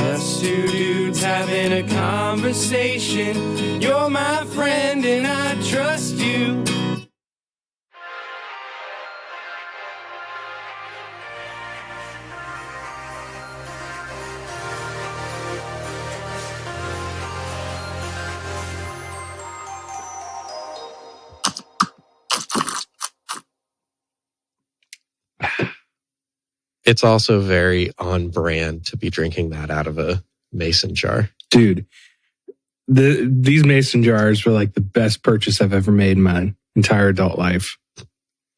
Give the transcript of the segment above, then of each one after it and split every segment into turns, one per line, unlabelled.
Just two dudes having a conversation. You're my friend and I trust you.
It's also very on brand to be drinking that out of a mason jar.
Dude, these mason jars were like the best purchase I've ever made in my entire adult life.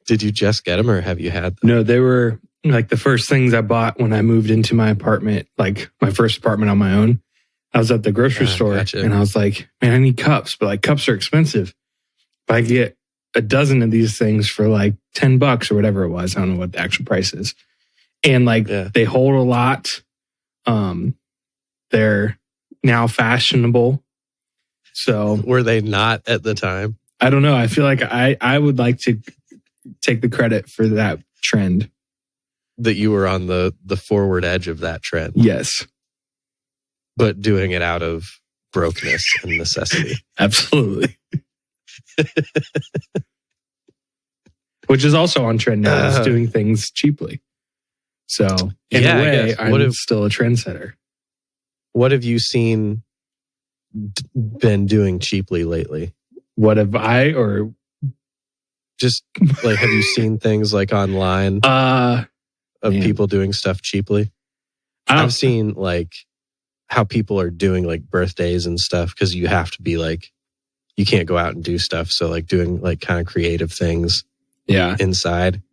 Did you just get them or have you had them?
No, they were like the first things I bought when I moved into my apartment, like my first apartment on my own. I was at the grocery store and I was like, man, I need cups, but like cups are expensive. But I get a dozen of these things for like $10 or whatever it was. I don't know what the actual price is. And like they hold a lot. They're now fashionable. So
were they not at the time?
I don't know. I feel like I would like to take the credit for that trend.
That you were on the forward edge of that trend.
Yes.
But doing it out of brokenness and necessity.
Absolutely. Which is also on trend now, is doing things cheaply. So in a way, I'm still a trendsetter.
What have you seen been doing cheaply lately?
What have I, or
just like, have you seen things like online of people doing stuff cheaply? I've seen like how people are doing like birthdays and stuff because you have to be like, you can't go out and do stuff. So like doing like kind of creative things inside.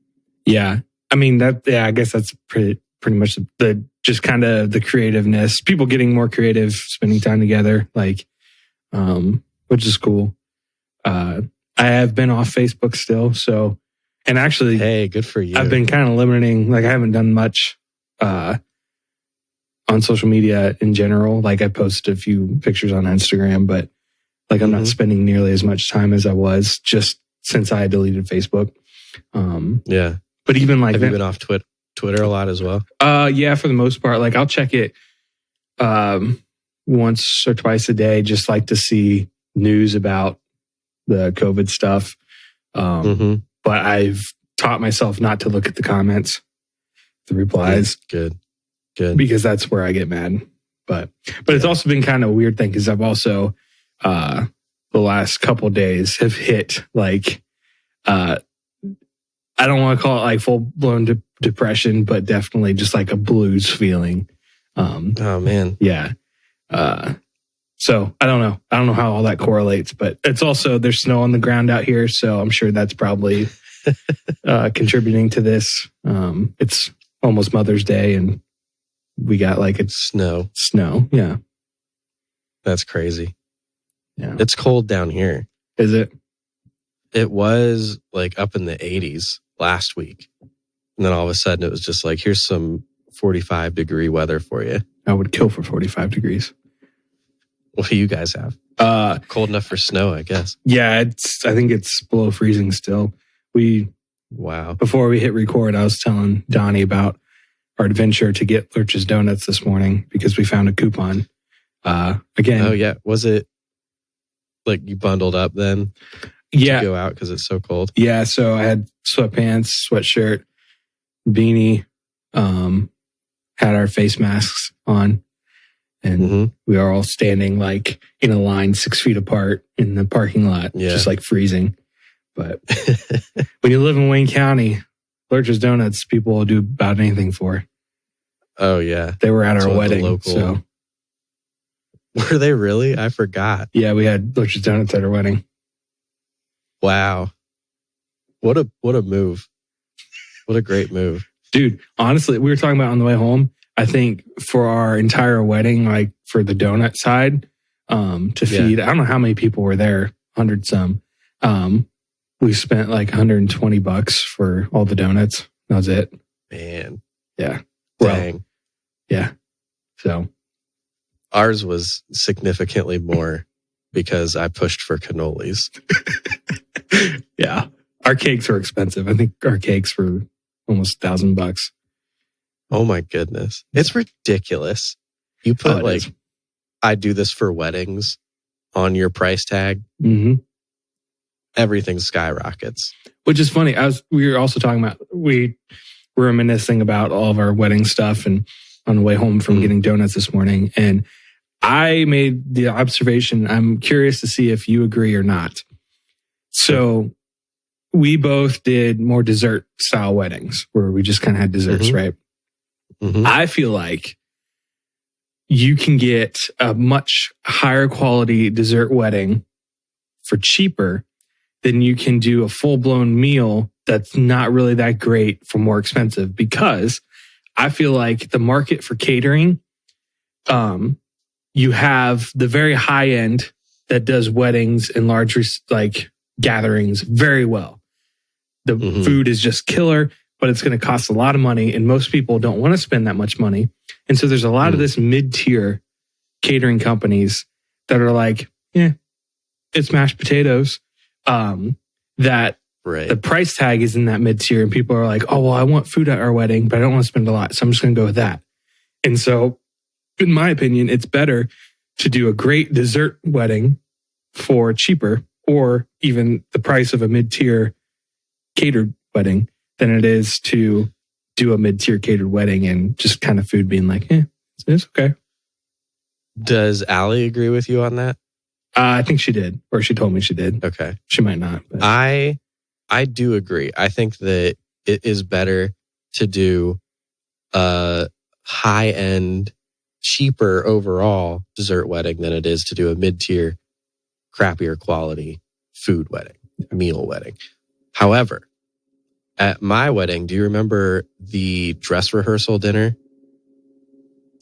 Yeah.
I mean, I guess that's pretty much the just kind of the creativeness. People getting more creative, spending time together, like, which is cool. I have been off Facebook still, so, and actually,
hey, good for you.
I've been kind of limiting. Like, I haven't done much on social media in general. Like, I posted a few pictures on Instagram, but like, I'm not spending nearly as much time as I was just since I deleted Facebook. But even like,
have you been off Twitter a lot as well?
Yeah, for the most part. Like I'll check it once or twice a day, just like to see news about the COVID stuff. But I've taught myself not to look at the comments, the replies.
Good.
Because that's where I get mad. But it's also been kind of a weird thing because I've also the last couple days have hit like I don't want to call it like full-blown depression, but definitely just like a blues feeling.
Oh, man.
Yeah. So I don't know. I don't know how all that correlates, but it's also, there's snow on the ground out here. So I'm sure that's probably contributing to this. It's almost Mother's Day and we got like it's
snow.
Yeah.
That's crazy.
Yeah.
It's cold down here.
Is it?
It was like up in the 80s last week. And then all of a sudden it was just like, here's some 45-degree weather for you.
I would kill for 45 degrees.
What do you guys have? Cold enough for snow, I guess.
Yeah, I think it's below freezing still.
Wow.
Before we hit record, I was telling Donnie about our adventure to get Lurch's Donuts this morning because we found a coupon. Again.
Oh, yeah. Was it like you bundled up then?
Yeah.
To go out because it's so cold?
Yeah. So I had sweatpants, sweatshirt, beanie, had our face masks on. And we are all standing like in a line 6 feet apart in the parking lot, just like freezing. But when you live in Wayne County, Lurch's Donuts, people will do about anything for.
Oh, yeah.
They were at our wedding. So.
Were they really? I forgot.
Yeah, we had Lurch's Donuts at our wedding.
Wow. What a move. What a great move.
Dude, honestly, we were talking about on the way home. I think for our entire wedding, like for the donut side, to feed, I don't know how many people were there, 100 some. We spent like $120 for all the donuts. That was it.
Man.
Yeah.
Dang.
Well, yeah. So.
Ours was significantly more because I pushed for cannolis.
Yeah. Our cakes were expensive. I think our cakes were almost $1,000.
Oh my goodness. It's ridiculous. You put I do this for weddings on your price tag.
Mm-hmm.
Everything skyrockets.
Which is funny. We were also talking about, we were reminiscing about all of our wedding stuff and on the way home from getting donuts this morning. And I made the observation, I'm curious to see if you agree or not. So we both did more dessert style weddings where we just kind of had desserts, right? Mm-hmm. I feel like you can get a much higher quality dessert wedding for cheaper than you can do a full-blown meal that's not really that great for more expensive, because I feel like the market for catering, you have the very high end that does weddings and large gatherings very well. The food is just killer, but it's going to cost a lot of money, and most people don't want to spend that much money. And so there's a lot of this mid-tier catering companies that are like, it's mashed potatoes. That the price tag is in that mid-tier, and people are like, oh, well, I want food at our wedding, but I don't want to spend a lot, so I'm just going to go with that. And so, in my opinion, it's better to do a great dessert wedding for cheaper, or even the price of a mid-tier catered wedding, than it is to do a mid-tier catered wedding and just kind of food being like, it's okay.
Does Allie agree with you on that?
I think she did, or she told me she did.
Okay.
She might not. But.
I do agree. I think that it is better to do a high-end, cheaper overall dessert wedding than it is to do a mid-tier, crappier quality food wedding, meal wedding. However, at my wedding, do you remember the dress rehearsal dinner?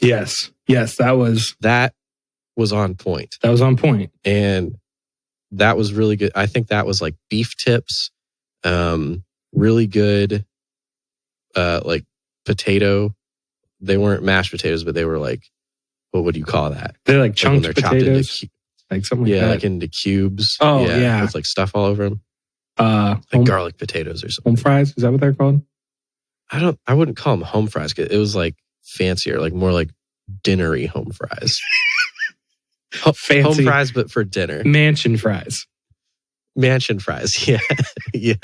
Yes. That was
on point.
That was on point.
And that was really good. I think that was like beef tips, really good, potato. They weren't mashed potatoes, but they were like, what would you call that?
They're like chunked potatoes?
Chopped
like something like that?
Yeah, like into cubes.
Oh, yeah.
With like stuff all over them. Garlic potatoes or something.
Home fries? Is that what they're called?
I wouldn't call them home fries. It was like fancier, like more like dinnery home fries.
Fancy
home fries, but for dinner.
Mansion fries,
yeah. Yeah.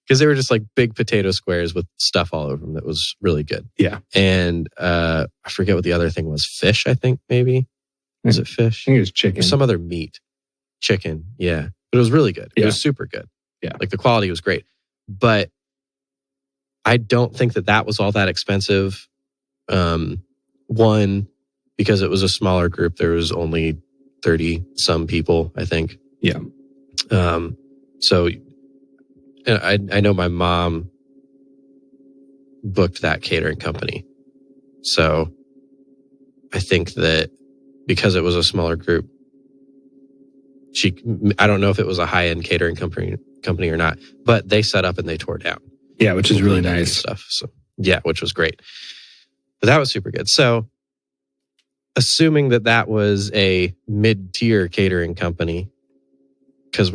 Because they were just like big potato squares with stuff all over them that was really good.
Yeah.
And I forget what the other thing was. Fish, I think, maybe. Was it fish?
I think it was chicken.
Or some other meat. Chicken, yeah. But it was really good.
Yeah.
It was super good.
Yeah.
Like the quality was great. But I don't think that was all that expensive. One, because it was a smaller group. There was only 30 some people, I think.
Yeah.
So I know my mom booked that catering company. So I think that because it was a smaller group, I don't know if it was a high-end catering company or not, but they set up and they tore down.
Yeah, which is really nice
stuff. So yeah, which was great. But that was super good. So assuming that was a mid-tier catering company, because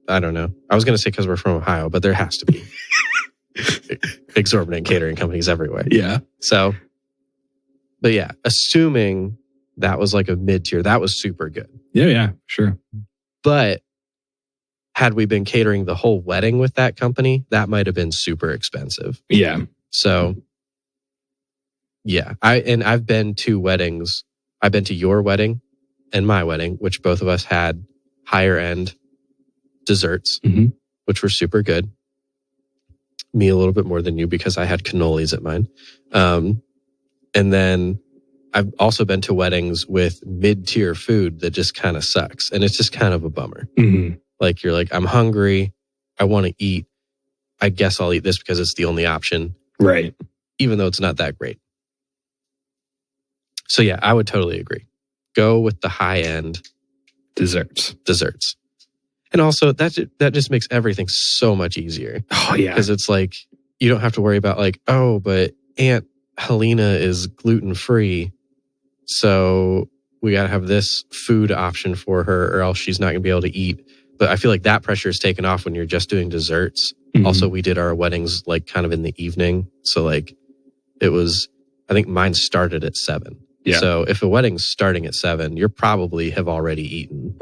I don't know. I was going to say because we're from Ohio, but there has to be exorbitant catering companies everywhere.
Yeah.
So, but yeah, assuming that was like a mid-tier, that was super good.
Yeah, sure.
But had we been catering the whole wedding with that company, that might have been super expensive.
Yeah.
So, yeah. I've been to weddings. I've been to your wedding and my wedding, which both of us had higher end desserts, which were super good. Me a little bit more than you because I had cannolis at mine. And then I've also been to weddings with mid-tier food that just kind of sucks. And it's just kind of a bummer.
Mm-hmm.
Like you're like, I'm hungry. I want to eat. I guess I'll eat this because it's the only option.
Right.
Even though it's not that great. So yeah, I would totally agree. Go with the high-end
desserts.
And also that just makes everything so much easier.
Oh yeah.
Because it's like, you don't have to worry about like, oh, but Aunt Helena is gluten-free. So we got to have this food option for her or else she's not going to be able to eat. But I feel like that pressure is taken off when you're just doing desserts. Mm-hmm. Also, we did our weddings like kind of in the evening. So like I think mine started at 7.
Yeah.
So if a wedding's starting at 7, you're probably have already eaten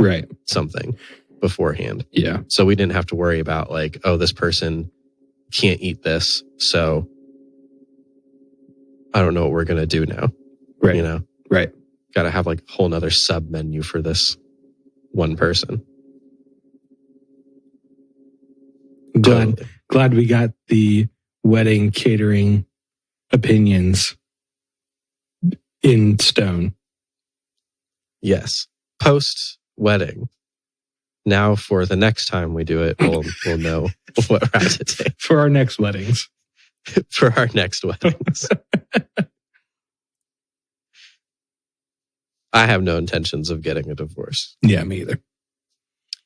something beforehand.
Yeah.
So we didn't have to worry about like, oh, this person can't eat this, so I don't know what we're going to do now.
Right.
You know?
Right.
Got to have like a whole nother sub menu for this one person.
Glad we got the wedding catering opinions in stone.
Yes. Post wedding. Now for the next time we do it, we'll know what route to take.
For our next weddings.
For our next weddings. I have no intentions of getting a divorce.
Yeah, me either.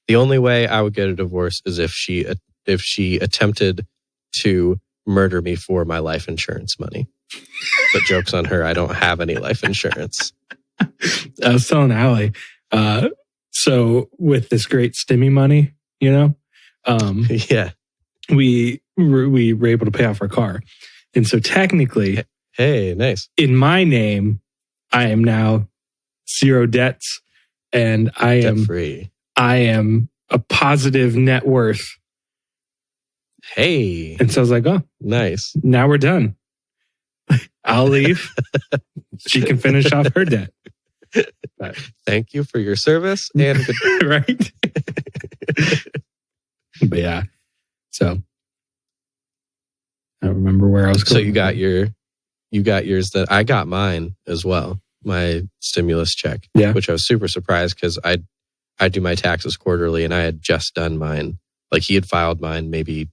The only way I would get a divorce is if she attempted to murder me for my life insurance money. But joke's on her, I don't have any life insurance.
I was telling Allie, so with this great stimmy money, you know,
yeah,
we were able to pay off our car. And so technically,
hey, nice.
In my name, I am now 0 debts, and I am
free.
I am a positive net worth.
Hey.
And so I was like, oh,
nice.
Now we're done. I'll leave. She can finish off her debt.
But, thank you for your service and good
right. But yeah. So I don't remember where I was going.
So you got yours. That I got mine as well. My stimulus check.
Yeah.
Which I was super surprised because I do my taxes quarterly and I had just done mine. Like he had filed mine maybe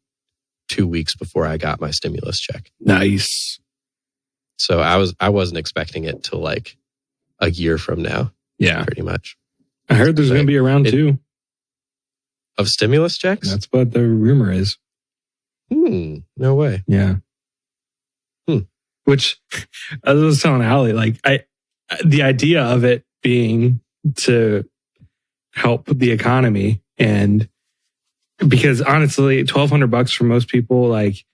2 weeks before I got my stimulus check.
Nice.
So I wasn't expecting it till like a year from now.
Yeah.
Pretty much.
I heard there's going to be a round 2.
Of stimulus checks?
That's what the rumor is.
No way.
Yeah. Which I was telling Allie, like the idea of it being to help the economy, and because honestly, $1,200 for most people, like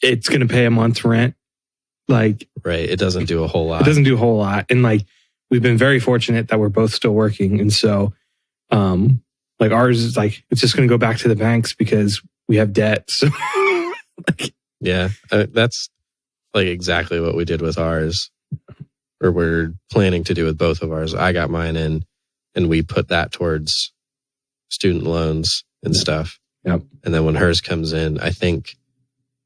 it's going to pay a month's rent. Like,
right. It doesn't do a whole lot.
It doesn't do a whole lot. And like, we've been very fortunate that we're both still working. And so, like ours is like, it's just going to go back to the banks because we have debt. So like,
yeah, that's like exactly what we did with ours, or we're planning to do with both of ours. I got mine in and we put that towards student loans and stuff.
Yep.
And then when hers comes in, I think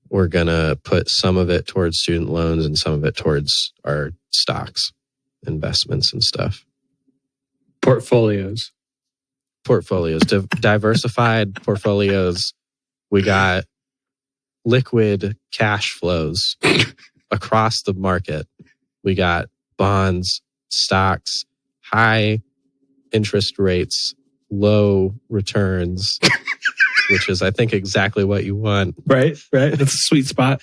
we're going to put some of it towards student loans and some of it towards our stocks, investments and stuff.
Portfolios,
diversified portfolios. We got liquid cash flows across the market. We got bonds, stocks, high interest rates, low returns, which is, I think, exactly what you want.
Right. That's a sweet spot.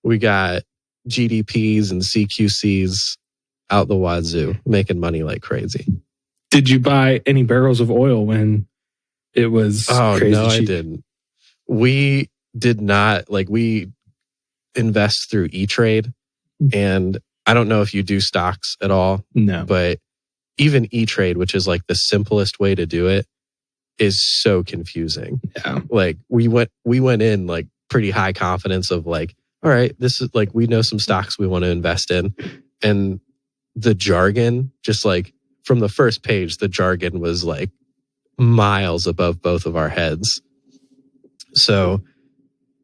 We got GDPs and CQCs out the wazoo, making money like crazy.
Did you buy any barrels of oil when it was crazy
no,
cheap?
I didn't. We did not. Like, we invest through E-Trade, and I don't know if you do stocks at all.
No.
But even E-Trade, which is like the simplest way to do it, is so confusing.
Yeah.
Like we went in like pretty high confidence of like, all right, this is like, we know some stocks we want to invest in. And the jargon, just like from the first page, the jargon was like miles above both of our heads. So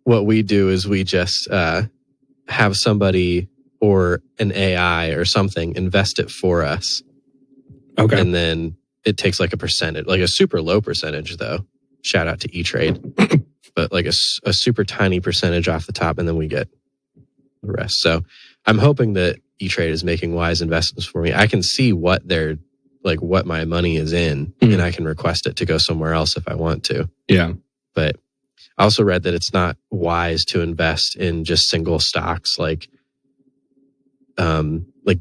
what we do is we just have somebody or an AI or something invest it for us.
Okay.
And then it takes like a percentage, like a super low percentage though. Shout out to E-Trade. But like a super tiny percentage off the top, and then we get the rest. So I'm hoping that E-Trade is making wise investments for me. I can see what what my money is in, and I can request it to go somewhere else if I want to.
Yeah.
But I also read that it's not wise to invest in just single stocks. Like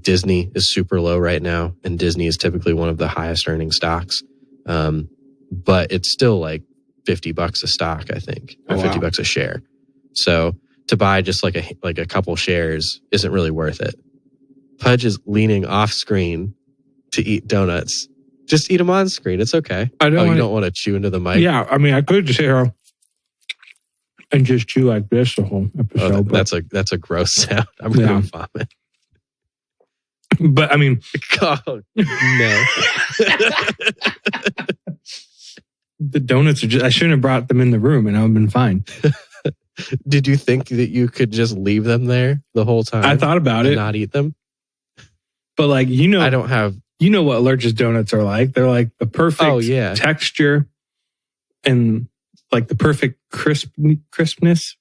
Disney is super low right now, and Disney is typically one of the highest earning stocks. But it's still like $50 a stock, I think, or $50 a share. So to buy just like a couple shares isn't really worth it. Pudge is leaning off screen to eat donuts. Just eat them on screen. It's okay. You don't want to chew into the mic?
Yeah, I mean, I could sit here and just chew like this the whole episode.
That's a gross sound. I'm going to vomit.
But I mean,
oh, no.
The donuts are I shouldn't have brought them in the room and I would have been fine.
Did you think that you could just leave them there the whole time?
I thought about it.
Not eat them?
But like,
I don't have...
You know what Lurch's donuts are like. They're like the perfect texture and like the perfect crispness.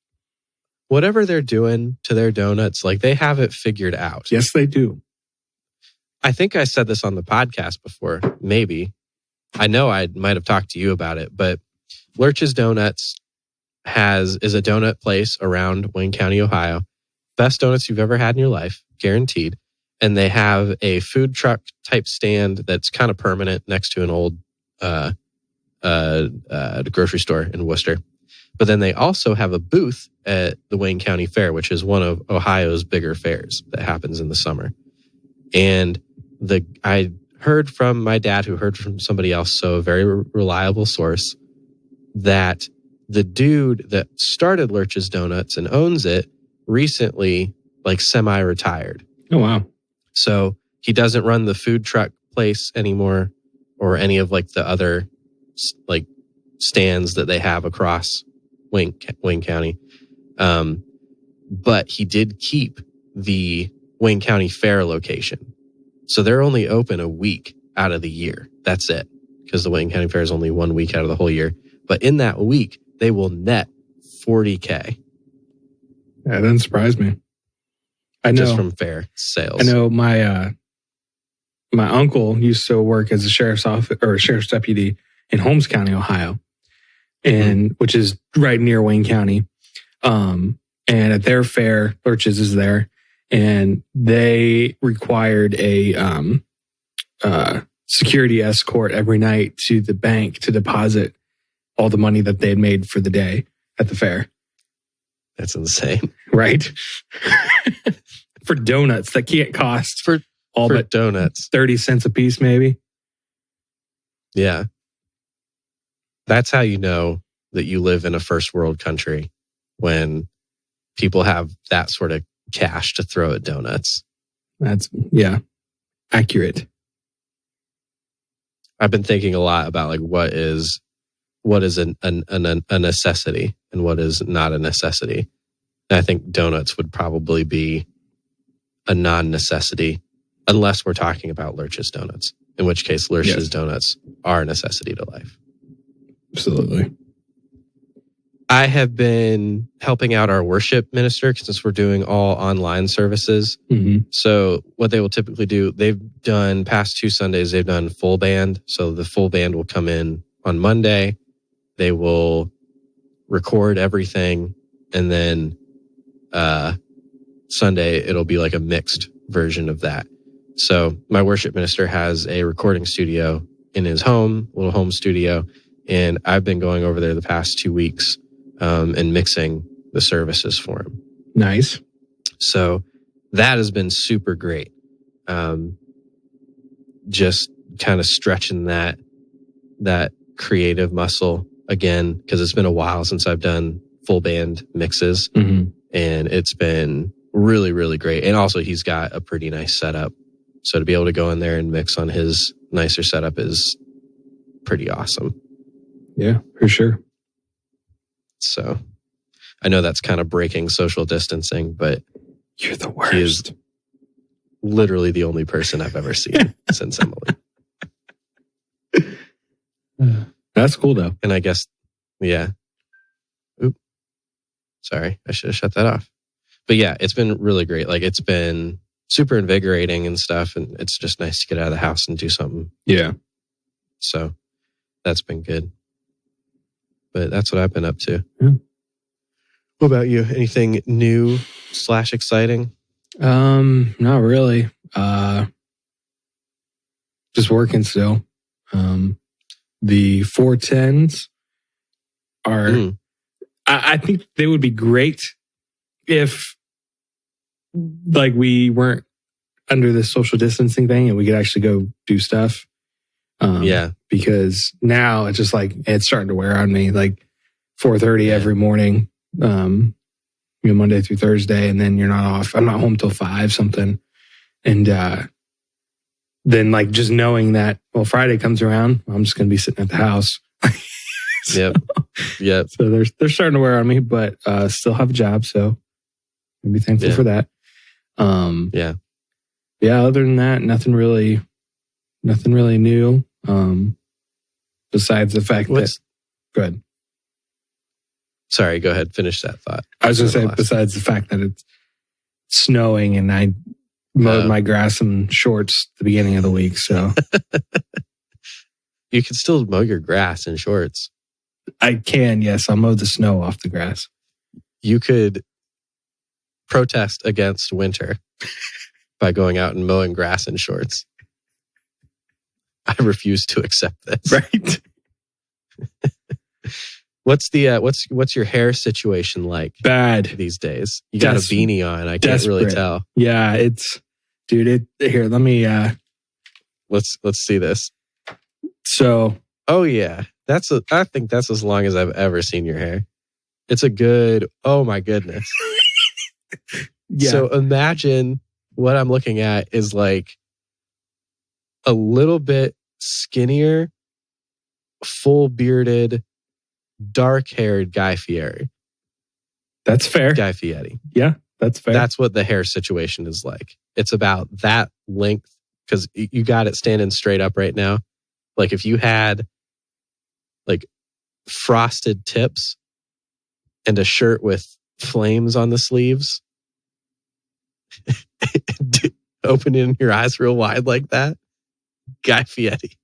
Whatever they're doing to their donuts, like they have it figured out.
Yes, they do.
I think I said this on the podcast before, maybe. I know I might have talked to you about it, but Lurch's Donuts is a donut place around Wayne County, Ohio. Best donuts you've ever had in your life, guaranteed. And they have a food truck type stand that's kind of permanent next to an old grocery store in Worcester. But then they also have a booth at the Wayne County Fair, which is one of Ohio's bigger fairs that happens in the summer. And I heard from my dad, who heard from somebody else, so a very reliable source, that the dude that started Lurch's Donuts and owns it recently, like, semi-retired.
Oh, wow.
So he doesn't run the food truck place anymore or any of, like, the other, like, stands that they have across Wayne County. But he did keep the Wayne County Fair location. So they're only open a week out of the year. That's it. Because the Wayne County Fair is only 1 week out of the whole year. But in that week, they will net $40K.
Yeah, that doesn't surprise me. I know.
Just from fair sales.
I know my uncle used to work as a sheriff's deputy in Holmes County, Ohio, and which is right near Wayne County. And at their fair, Lurch's is there. And they required a security escort every night to the bank to deposit all the money that they had made for the day at the fair.
That's insane.
Right? For donuts that can't cost
for donuts
30 cents a piece, maybe.
Yeah. That's how you know that you live in a first world country, when people have that sort of cash to throw at donuts.
That's accurate.
I've been thinking a lot about, like, what is a necessity and what is not a necessity. And I think donuts would probably be a non-necessity, unless we're talking about Lurch's Donuts, in which case Lurch's Donuts are a necessity to life.
Absolutely.
I have been helping out our worship minister since we're doing all online services.
Mm-hmm.
So what they will typically do, they've done past 2 Sundays, they've done full band. So the full band will come in on Monday. They will record everything. And then Sunday, it'll be like a mixed version of that. So my worship minister has a recording studio in his home, little home studio. And I've been going over there the past 2 weeks and mixing the services for him.
Nice.
So that has been super great. Just kind of stretching that creative muscle again, because it's been a while since I've done full band mixes.
Mm-hmm.
And it's been really, really great. And also he's got a pretty nice setup. So to be able to go in there and mix on his nicer setup is pretty awesome.
Yeah, for sure.
So I know that's kind of breaking social distancing, but
you're the worst.
He is literally the only person I've ever seen since Emily.
That's cool though.
And I guess, yeah. Oop. Sorry, I should have shut that off. But yeah, it's been really great. Like, it's been super invigorating and stuff. And it's just nice to get out of the house and do something.
Yeah.
So that's been good. But that's what I've been up to.
Yeah.
What about you? Anything new / exciting?
Not really. Just working still. The 410s are, I think they would be great if like we weren't under this social distancing thing and we could actually go do stuff. Because now it's just like, it's starting to wear on me, like 4:30 every morning, Monday through Thursday. And then you're not off. I'm not home till 5 something. And then like just knowing that, well, Friday comes around, I'm just going to be sitting at the house.
Yep.
So they're starting to wear on me, but still have a job. So I'll be thankful for that. Other than that, nothing really new. Besides the fact that, go ahead.
Sorry, go ahead. Finish that thought.
I was going to say, besides the fact that it's snowing and I mowed my grass in shorts at the beginning of the week. So
you can still mow your grass in shorts.
I can, yes. I'll mow the snow off the grass.
You could protest against winter by going out and mowing grass in shorts. I refuse to accept this.
Right.
What's your hair situation like?
Bad
these days. You got a beanie on. I can't really tell.
Yeah, here, let me
let's see this.
So,
oh yeah. I think that's as long as I've ever seen your hair. It's a good, oh my goodness.
Yeah.
So imagine what I'm looking at is like a little bit skinnier, full bearded, dark haired Guy Fieri.
That's fair.
Guy Fieri.
Yeah, that's fair.
That's what the hair situation is like. It's about that length because you got it standing straight up right now. Like if you had like frosted tips and a shirt with flames on the sleeves, opening your eyes real wide like that, Guy Fieri.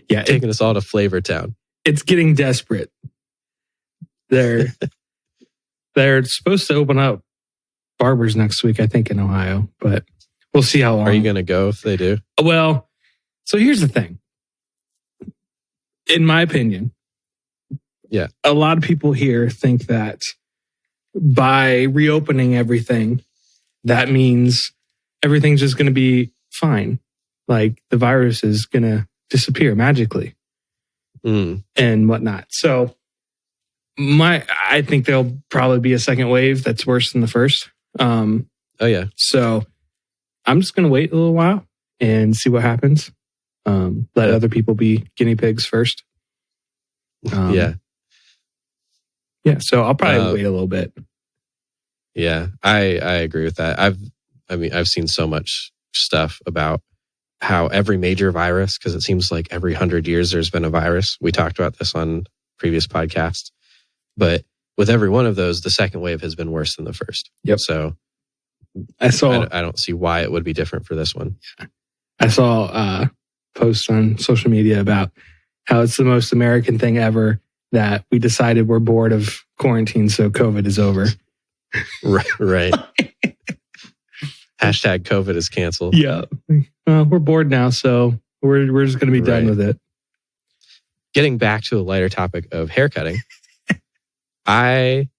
Yeah,
taking us all to Flavor Town.
It's getting desperate. They're supposed to open up barbers next week, I think, in Ohio, but we'll see how long.
Are you going to go if they do?
Well, so here's the thing. In my opinion, a lot of people here think that by reopening everything, that means everything's just going to be fine. Like the virus is going to disappear magically and whatnot. So I think there'll probably be a second wave that's worse than the first. So I'm just going to wait a little while and see what happens. Let other people be guinea pigs first. So I'll probably wait a little bit.
Yeah, I agree with that. I've seen so much stuff about how every major virus, because it seems like every 100 years there's been a virus. We talked about this on previous podcasts. But with every one of those, the second wave has been worse than the first.
Yep.
So
I
don't see why it would be different for this one.
I saw posts on social media about how it's the most American thing ever that we decided we're bored of quarantine, so COVID is over.
Right. Hashtag COVID is canceled.
Yeah. We're bored now, so we're just going to be done with it.
Getting back to a lighter topic of haircutting, I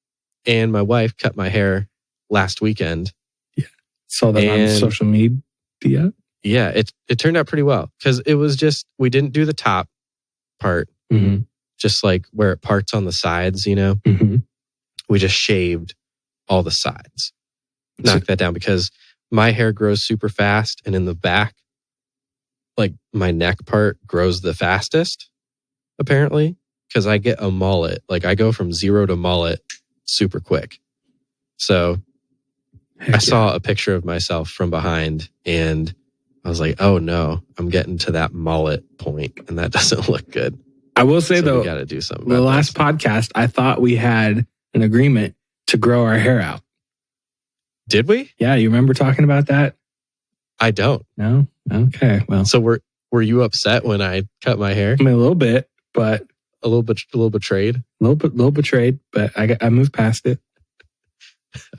and my wife cut my hair last weekend.
Yeah. Saw that on social media.
Yeah, it turned out pretty well because it was just, we didn't do the top part, just like where it parts on the sides, you know? We just shaved all the sides. Knocked that down because my hair grows super fast, and in the back, like my neck part grows the fastest, apparently, because I get a mullet. Like I go from 0 to mullet super quick. So I saw a picture of myself from behind and I was like, oh no, I'm getting to that mullet point and that doesn't look good.
I will say though,
we got to do something.
The last podcast, I thought we had an agreement to grow our hair out.
Did we?
Yeah, you remember talking about that?
I don't.
No? Okay, well.
So were you upset when I cut my hair?
I mean, a little bit, but
a little betrayed.
A little betrayed, but I moved past it.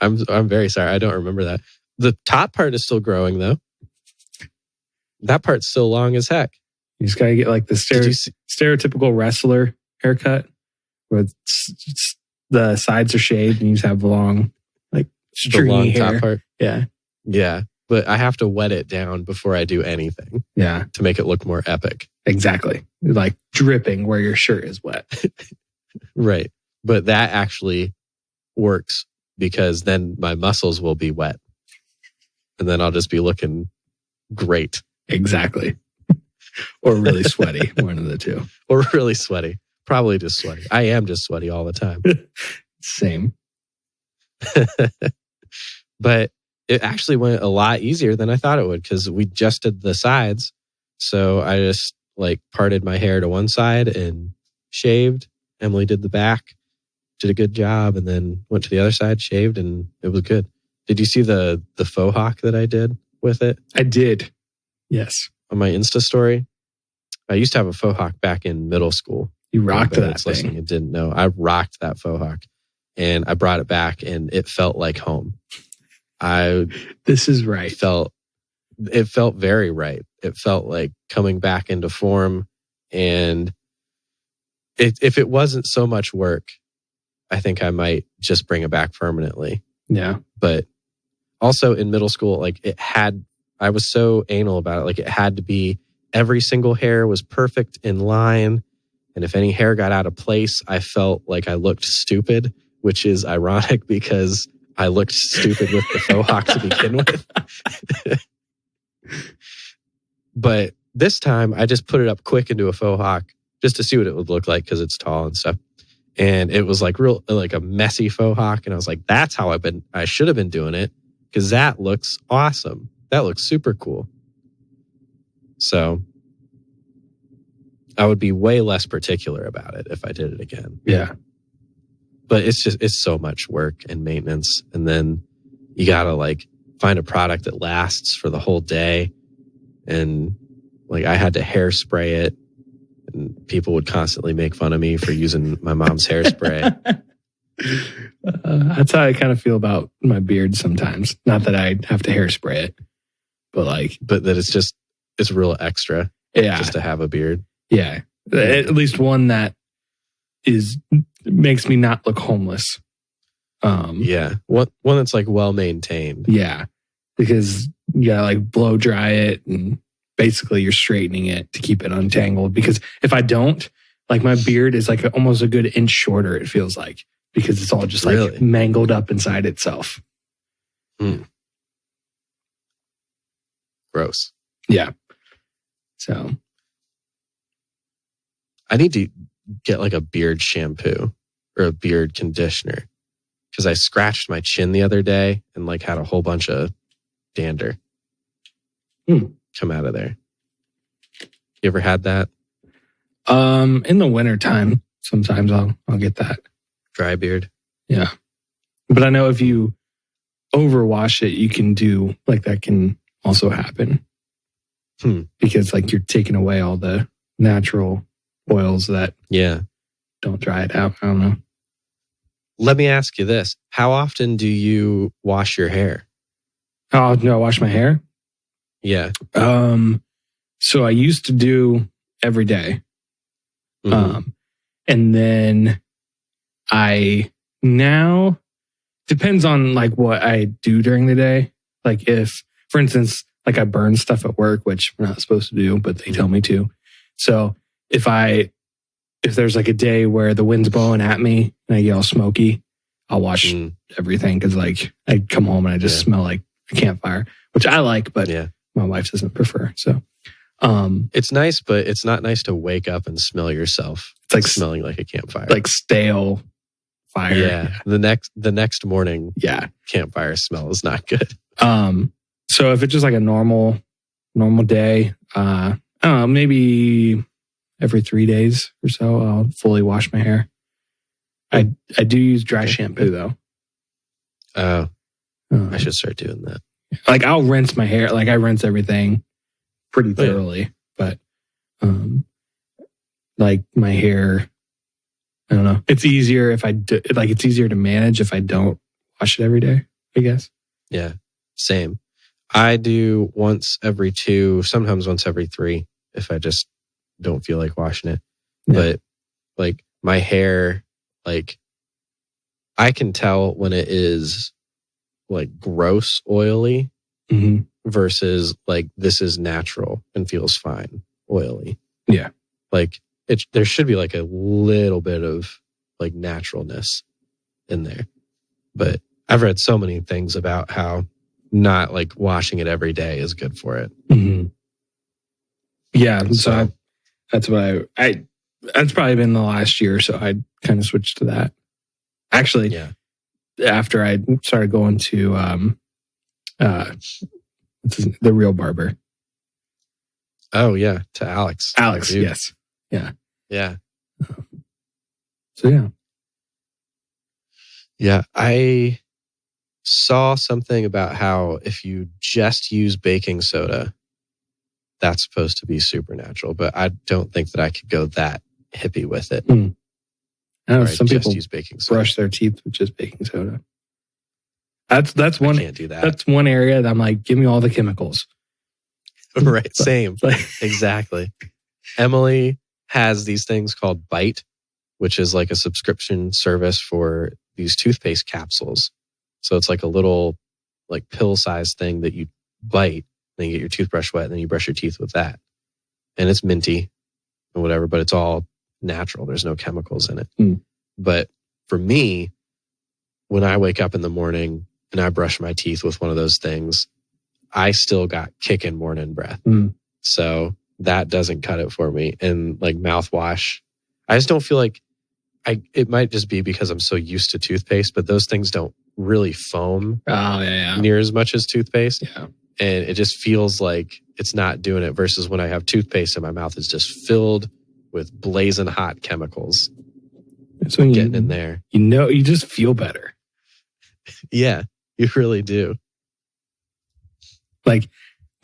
I'm very sorry. I don't remember that. The top part is still growing though. That part's still long as heck.
You just gotta get like the stereotypical wrestler haircut, where it's the sides are shaved and you just have long, like
The
stringy
long
hair.
top part.
Yeah.
Yeah. But I have to wet it down before I do anything
Yeah.
to make it look more epic.
Exactly. Like dripping where your shirt is wet.
Right. But that actually works because then my muscles will be wet. And then I'll just be looking great.
Exactly. Or really sweaty. One of the two.
Or really sweaty. Probably just sweaty. I am just sweaty all the time.
Same.
But it actually went a lot easier than I thought it would because we just did the sides. So I just like parted my hair to one side and shaved. Emily did the back, did a good job, and then went to the other side, shaved, and it was good. Did you see the faux hawk that I did with it?
I did. Yes.
On my Insta story? I used to have a faux hawk back in middle school.
You rocked
Anybody
that
that's
thing.
listening and didn't know. I rocked that faux hawk. And I brought it back and it felt like home.
This is right.
It felt very right. It felt like coming back into form. And if it wasn't so much work, I think I might just bring it back permanently.
Yeah.
But also in middle school, like I was so anal about it. Like it had to be every single hair was perfect in line. And if any hair got out of place, I felt like I looked stupid, which is ironic because I looked stupid with the faux hawk to begin with. But this time I just put it up quick into a faux hawk just to see what it would look like because it's tall and stuff. And it was like a messy faux hawk. And I was like, that's how I should have been doing it because that looks awesome. That looks super cool. So I would be way less particular about it if I did it again.
Yeah.
But it's so much work and maintenance. And then you got to like find a product that lasts for the whole day. And like I had to hairspray it. And people would constantly make fun of me for using my mom's hairspray.
That's how I kind of feel about my beard sometimes. Not that I have to hairspray it, but
that it's real extra.
Yeah.
Just to have a beard.
Yeah. At least one that makes me not look homeless.
Yeah. One that's like well maintained.
Yeah. Because you gotta like blow dry it and basically you're straightening it to keep it untangled. Because if I don't, like my beard is like almost a good inch shorter, it feels like, because it's all just like
Really?
mangled up inside itself.
Gross.
Yeah. So
I need to get like a beard shampoo or a beard conditioner because I scratched my chin the other day and like had a whole bunch of dander come out of there. You ever had that?
in the wintertime, sometimes I'll get that.
Dry beard?
Yeah. But I know if you overwash it, you can do like that can also happen. Because like you're taking away all the natural oils that don't dry it out. I don't know.
Let me ask you this. How often do you wash your hair?
Oh, do I wash my hair?
Yeah.
So I used to do every day. And then I now depends on like what I do during the day. Like if, for instance, like I burn stuff at work, which we're not supposed to do, but they tell me to. So if there's like a day where the wind's blowing at me and I get all smoky, I'll wash everything because like I come home and I just smell like a campfire, which I like, but my wife doesn't prefer. So
it's nice, but it's not nice to wake up and smell yourself. It's like smelling like a campfire,
like stale fire.
Yeah. The next morning, campfire smell is not good.
So if it's just like a normal day, I don't know, maybe every 3 days or so, I'll fully wash my hair. I do use dry shampoo though.
Oh, I should start doing that.
Like I'll rinse my hair. Like I rinse everything pretty thoroughly, but like my hair, I don't know. It's easier if I do. Like it's easier to manage if I don't wash it every day, I guess.
Yeah, same. I do once every 2, sometimes once every 3 if I just don't feel like washing it. Yeah. But like my hair, like I can tell when it is like gross oily versus like this is natural and feels fine oily.
Yeah.
Like there should be like a little bit of like naturalness in there. But I've read so many things about how not like washing it every day is good for it.
Yeah. So that's what I that's probably been the last year. So I kind of switched to that. Actually, after I started going to the real barber.
Oh yeah, to Alex.
Alex, yes. Yeah.
Yeah.
So yeah.
Yeah, I saw something about how if you just use baking soda, that's supposed to be supernatural, but I don't think that I could go that hippie with it.
I know some people
use baking soda.
Brush their teeth with just baking soda. That's one.
I can't do that.
That's one area that I'm like, give me all the chemicals.
Right, same. Exactly. Emily has these things called Bite, which is like a subscription service for these toothpaste capsules. So it's like a little like pill-sized thing that you bite, then you get your toothbrush wet, and then you brush your teeth with that. And it's minty and whatever, but it's all natural. There's no chemicals in it. But for me, when I wake up in the morning and I brush my teeth with one of those things, I still got kicking morning breath. So that doesn't cut it for me. And like mouthwash, I just don't feel like it might just be because I'm so used to toothpaste, but those things don't really foam near as much as toothpaste. Yeah. And it just feels like it's not doing it versus when I have toothpaste and my mouth is just filled with blazing hot chemicals.
It's when
getting in there.
You know, you just feel better.
Yeah, you really do.
Like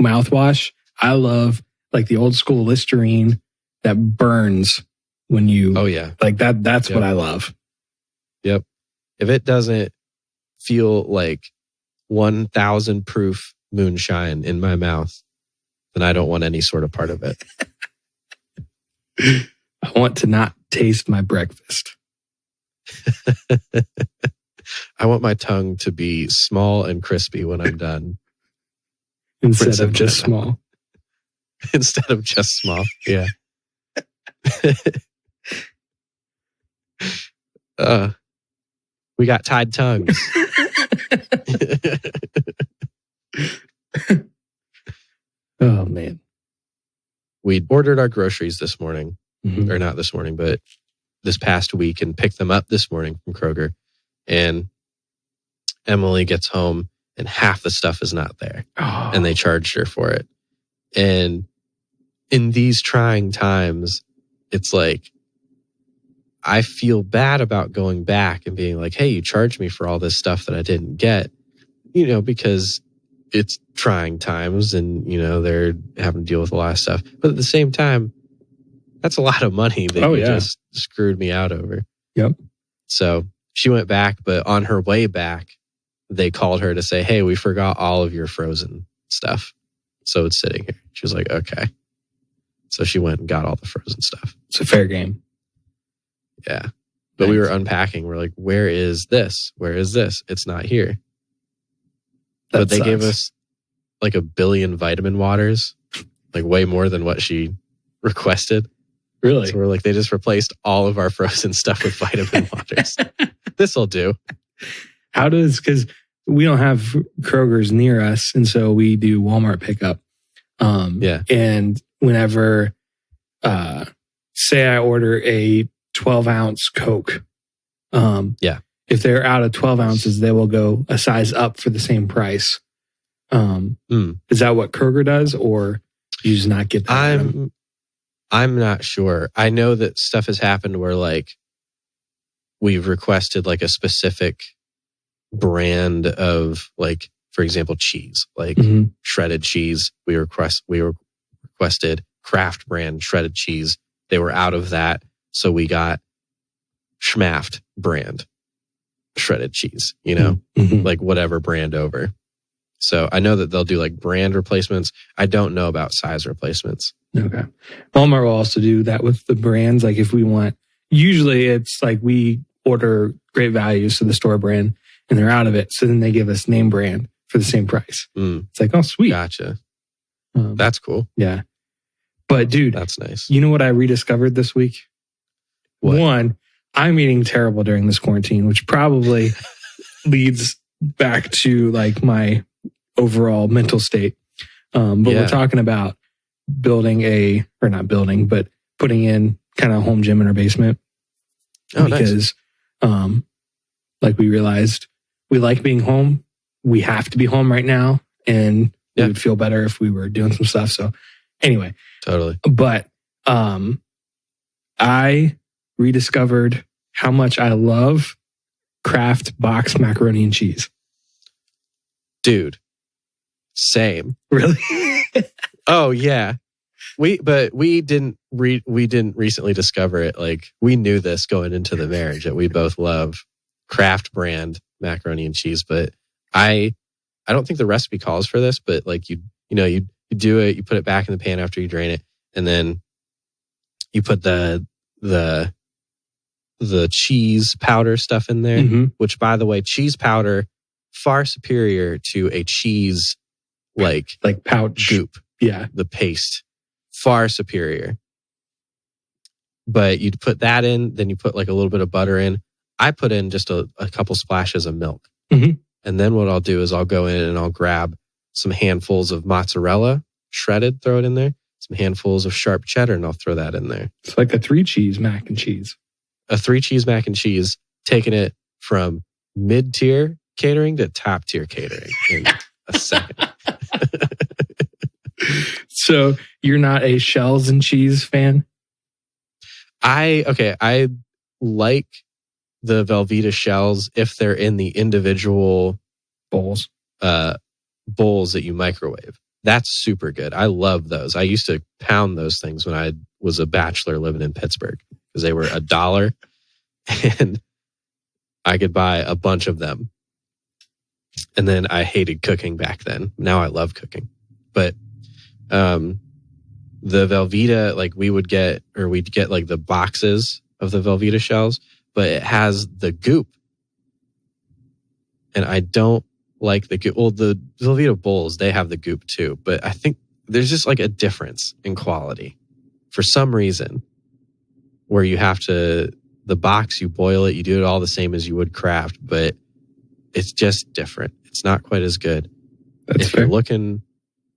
mouthwash, I love like the old school Listerine that burns when you.
Oh yeah,
like that. That's what I love.
Yep. If it doesn't feel like 1,000 proof moonshine in my mouth, then I don't want any sort of part of it.
I want to not taste my breakfast.
I want my tongue to be small and crispy when I'm done.
Instead of just small.
Instead of just small. Yeah. We got tied tongues.
Oh, man.
We ordered our groceries this morning, or not this morning, but this past week, and picked them up this morning from Kroger. And Emily gets home and half the stuff is not there. Oh. And they charged her for it. And in these trying times, it's like, I feel bad about going back and being like, hey, you charged me for all this stuff that I didn't get, you know, because it's trying times and, you know, they're having to deal with a lot of stuff. But at the same time, that's a lot of money that you just screwed me out over.
Yep.
So she went back, but on her way back, they called her to say, hey, we forgot all of your frozen stuff. So it's sitting here. She was like, okay. So she went and got all the frozen stuff.
It's a fair game.
Yeah. But we were unpacking. We're like, where is this? Where is this? It's not here. But they gave us like 1 billion vitamin waters, like way more than what she requested.
Really?
So we're like, they just replaced all of our frozen stuff with vitamin waters. This'll do.
How does, because we don't have Kroger's near us, and so we do Walmart pickup. And whenever, say I order a 12-ounce Coke, if they're out of 12 ounces, they will go a size up for the same price. Is that what Kroger does, or you just not get that?
I'm not sure. I know that stuff has happened where like we've requested like a specific brand of like, for example, cheese, like shredded cheese. We requested Kraft brand shredded cheese. They were out of that. So we got Schmaft brand shredded cheese, you know, like whatever brand over. So I know that they'll do like brand replacements. I don't know about size replacements.
Okay. Walmart will also do that with the brands. Like if we want, usually it's like we order great value, so the store brand, and they're out of it. So then they give us name brand for the same price. It's like, oh, sweet.
Gotcha. That's cool.
Yeah. But dude,
that's nice.
You know what I rediscovered this week?
What?
One, I'm eating terrible during this quarantine, which probably leads back to like my overall mental state. But we're talking about putting in kind of a home gym in our basement.
Oh,
because like we realized we like being home. We have to be home right now, and we would feel better if we were doing some stuff. So anyway,
totally.
But I rediscovered how much I love Kraft boxed macaroni and cheese.
Dude, same.
Really?
Oh yeah. We didn't recently discover it. Like, we knew this going into the marriage that we both love Kraft brand macaroni and cheese, but I don't think the recipe calls for this, but like you do it, you put it back in the pan after you drain it, and then you put the cheese powder stuff in there, which, by the way, cheese powder far superior to a cheese like
pouch
goop.
Yeah.
The paste. Far superior. But you'd put that in, then you put like a little bit of butter in. I put in just a couple splashes of milk. And then what I'll do is I'll go in and I'll grab some handfuls of mozzarella, shredded, throw it in there. Some handfuls of sharp cheddar, and I'll throw that in there.
It's like a 3-cheese mac and cheese.
A 3-cheese mac and cheese, taking it from mid-tier catering to top-tier catering in a second.
So you're not a shells and cheese fan?
I like the Velveeta shells if they're in the individual
bowls
that you microwave. That's super good. I love those. I used to pound those things when I was a bachelor living in Pittsburgh because they were $1 and I could buy a bunch of them. And then I hated cooking back then. Now I love cooking. But the Velveeta, like we'd get like the boxes of the Velveeta shells, but it has the goop. And I don't like the goop. Well, the Velveeta bowls, they have the goop too, but I think there's just like a difference in quality for some reason where you have to, the box, you boil it, you do it all the same as you would Kraft, but it's just different. It's not quite as good.
That's
if
fair.
You're looking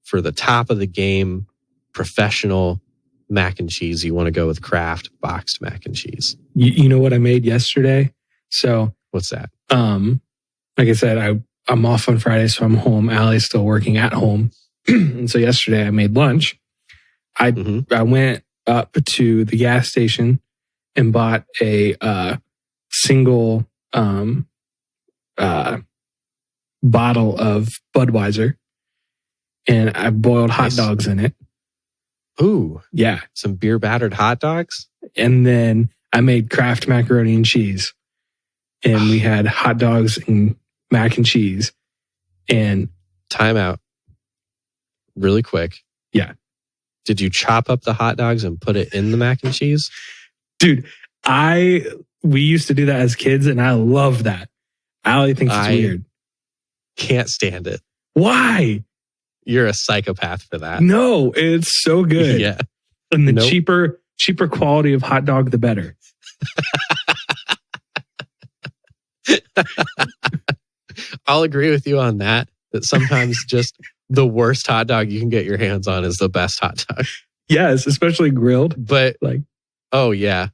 for the top of the game, professional mac and cheese, you want to go with Kraft boxed mac and cheese.
You know what I made yesterday? So
what's that?
Like I said, I'm off on Friday, so I'm home. Allie's still working at home. And so yesterday I made lunch. I went up to the gas station and bought a single bottle of Budweiser, and I boiled hot dogs in it.
Ooh.
Yeah.
Some beer battered hot dogs.
And then I made Kraft macaroni and cheese. And we had hot dogs and mac and cheese. And
time out. Really quick.
Yeah.
Did you chop up the hot dogs and put it in the mac and cheese?
Dude, we used to do that as kids, and I love that. Allie thinks it's weird.
Can't stand it.
Why?
You're a psychopath for that.
No, it's so good.
Yeah.
And the cheaper quality of hot dog, the better.
I'll agree with you on that sometimes just the worst hot dog you can get your hands on is the best hot dog.
Yes, especially grilled.
But oh yeah.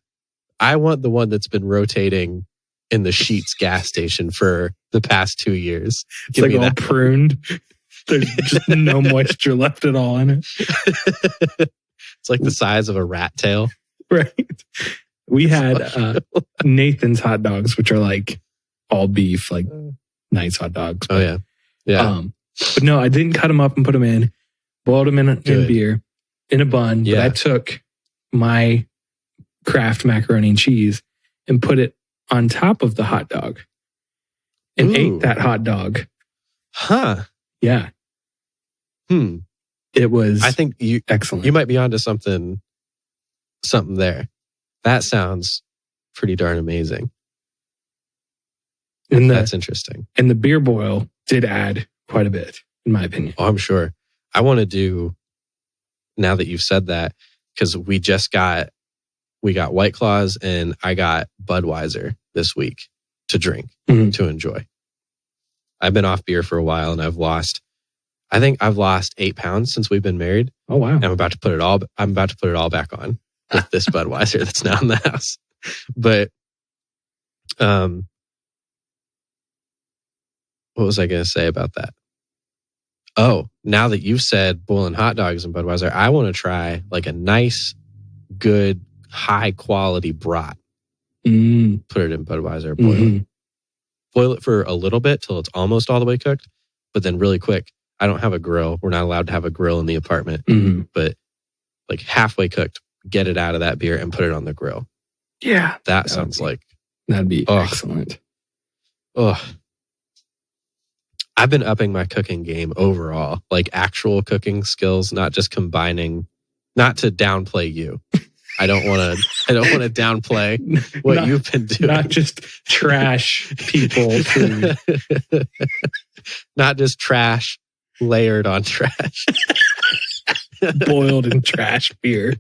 I want the one that's been rotating in the Sheetz gas station for the past 2 years.
It's like all pruned. There's just no moisture left at all in it.
It's like the size of a rat tail.
Right. We had Nathan's hot dogs, which are like all beef, like nice hot dogs.
But, oh, yeah. Yeah.
But no, I didn't cut them up and put them in. Boiled them in beer, in a bun. Yeah. But I took my Kraft macaroni and cheese and put it on top of the hot dog and ate that hot dog.
Huh.
Yeah. It was excellent.
You might be onto something there. That sounds pretty darn amazing. That's interesting.
And the beer boil did add quite a bit, in my opinion.
Oh, I'm sure. I want to do, now that you've said that, because we got White Claws and I got Budweiser this week to drink, to enjoy. I've been off beer for a while and I think I've lost 8 pounds since we've been married.
Oh, wow.
And I'm about to put it all back on with this Budweiser that's now in the house. But, what was I going to say about that? Oh, now that you've said boiling hot dogs and Budweiser, I want to try like a nice, good, high quality brat. Put it in Budweiser, boil it for a little bit till it's almost all the way cooked, but then really quick. I don't have a grill. We're not allowed to have a grill in the apartment, but like halfway cooked, get it out of that beer and put it on the grill.
Yeah.
That sounds like...
That'd be excellent.
Oh, I've been upping my cooking game overall, like actual cooking skills, not just combining, not to downplay you. I don't want to downplay what you've been doing.
Not just trash people food.
Not just trash layered on trash.
Boiled in trash beer.